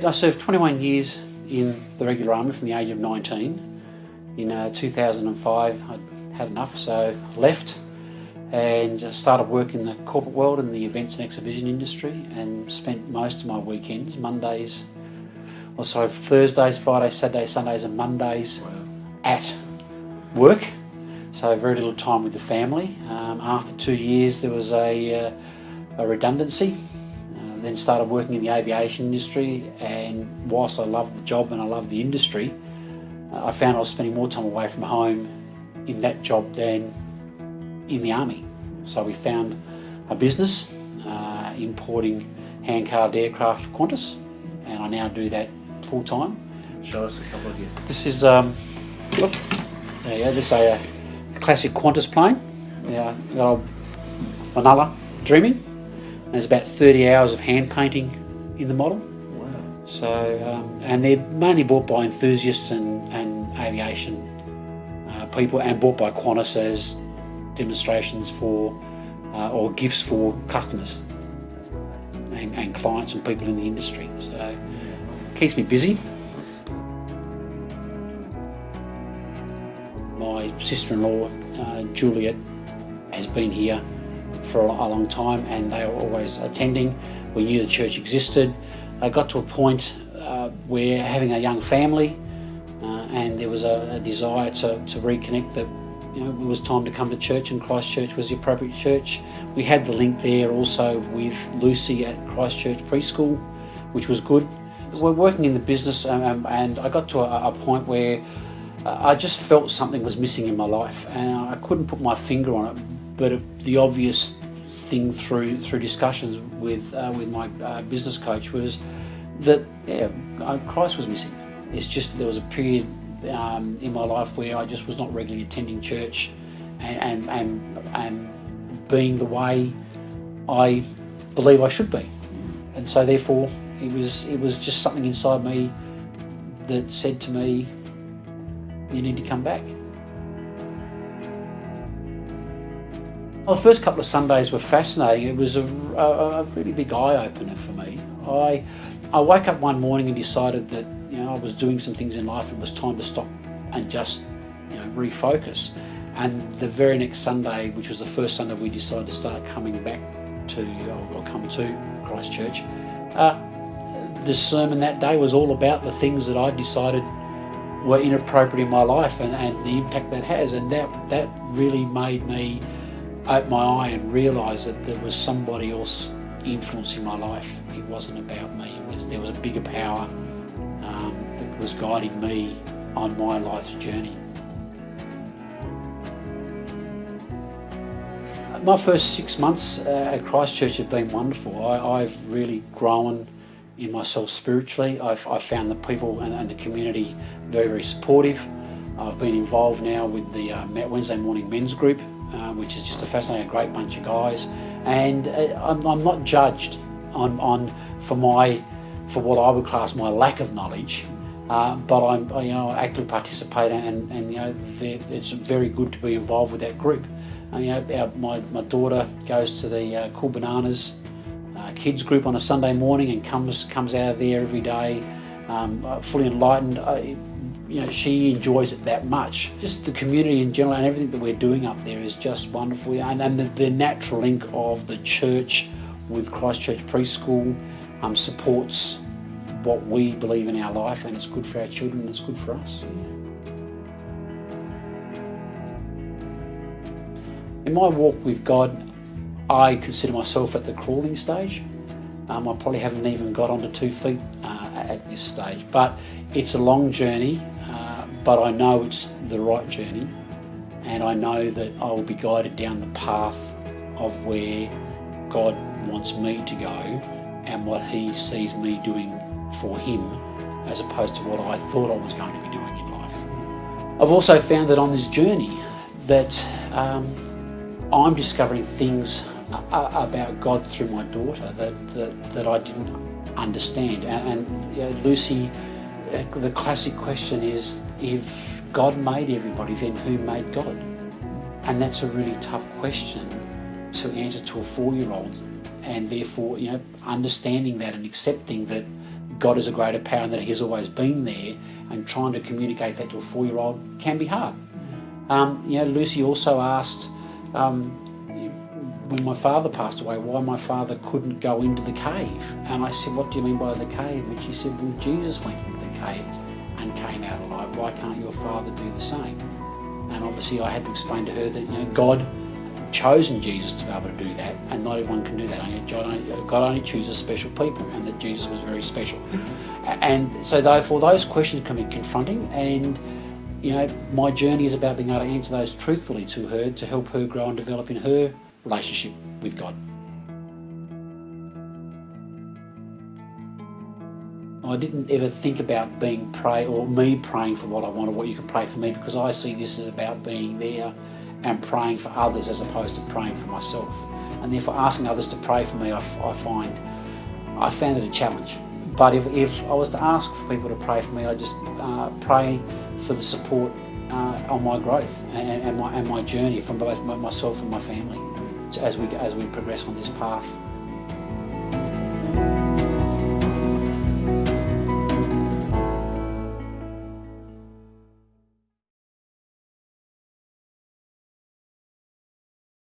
I served 21 years in the regular army from the age of 19. In 2005, I'd had enough, so left and started working in the corporate world in the events and exhibition industry, and spent most of my weekends, Thursdays, Fridays, Saturdays, Sundays and Mondays at work. So very little time with the family. After 2 years there was a redundancy. Then started working in the aviation industry, and whilst I loved the job and I loved the industry, I found I was spending more time away from home in that job than in the army. So we found a business importing hand-carved aircraft for Qantas, and I now do that full time. Show us a couple of you. This is there you go, this is a classic Qantas plane. Yeah, the old Manala Dreaming. There's about 30 hours of hand painting in the model. Wow. So, and they're mainly bought by enthusiasts and aviation people, and bought by Qantas as demonstrations for or gifts for customers and clients and people in the industry. So, keeps me busy. My sister-in-law, Juliet, has been here for a long time, and they were always attending. We knew the church existed. I got to a point where having a young family, and there was a desire to reconnect, that it was time to come to church, and Christchurch was the appropriate church. We had the link there also with Lucy at Christchurch Preschool, which was good. We're working in the business, and I got to a point where I just felt something was missing in my life, and I couldn't put my finger on it. But the obvious thing through discussions with my business coach was that Christ was missing. It's just there was a period in my life where I just was not regularly attending church and being the way I believe I should be, and so therefore it was just something inside me that said to me, you need to come back. Well, the first couple of Sundays were fascinating. It was a really big eye-opener for me. I woke up one morning and decided that I was doing some things in life. It was time to stop and just refocus. And the very next Sunday, which was the first Sunday we decided to start coming back to, or come to Christchurch, the sermon that day was all about the things that I decided were inappropriate in my life and the impact that has. And that really made me open my eye and realise that there was somebody else influencing my life. It wasn't about me. There was a bigger power that was guiding me on my life's journey. My first 6 months at Christchurch have been wonderful. I've really grown in myself spiritually. I've found the people and the community very, very supportive. I've been involved now with the Wednesday morning men's group, which is just a fascinating, great bunch of guys, and I'm not judged for what I would class my lack of knowledge, but I actively participate, and it's very good to be involved with that group. My daughter goes to the Cool Bananas kids group on a Sunday morning and comes out of there every day fully enlightened. She enjoys it that much. Just the community in general and everything that we're doing up there is just wonderful. And the natural link of the church with Christchurch Preschool supports what we believe in our life, and it's good for our children and it's good for us. In my walk with God, I consider myself at the crawling stage. I probably haven't even got onto 2 feet at this stage, but it's a long journey, but I know it's the right journey, and I know that I will be guided down the path of where God wants me to go and what He sees me doing for Him, as opposed to what I thought I was going to be doing in life. I've also found that on this journey that I'm discovering things about God through my daughter that I didn't understand. And Lucy, the classic question is, if God made everybody, then who made God? And that's a really tough question to answer to a 4-year-old. And therefore, understanding that and accepting that God is a greater power and that He has always been there, and trying to communicate that to a 4-year-old can be hard. Lucy also asked, when my father passed away, why my father couldn't go into the cave. And I said, what do you mean by the cave? And she said, well, Jesus went into the cave and came out alive. Why can't your father do the same? And obviously I had to explain to her that God had chosen Jesus to be able to do that, and not everyone can do that. God only chooses special people, and that Jesus was very special. And so therefore those questions can be confronting, and my journey is about being able to answer those truthfully to her, to help her grow and develop in her relationship with God. I didn't ever think about me praying for what I wanted, what you can pray for me, because I see this as about being there and praying for others as opposed to praying for myself. And therefore asking others to pray for me, I found it a challenge. But if I was to ask for people to pray for me, I just pray for the support on my growth and my journey from both myself and my family as we progress on this path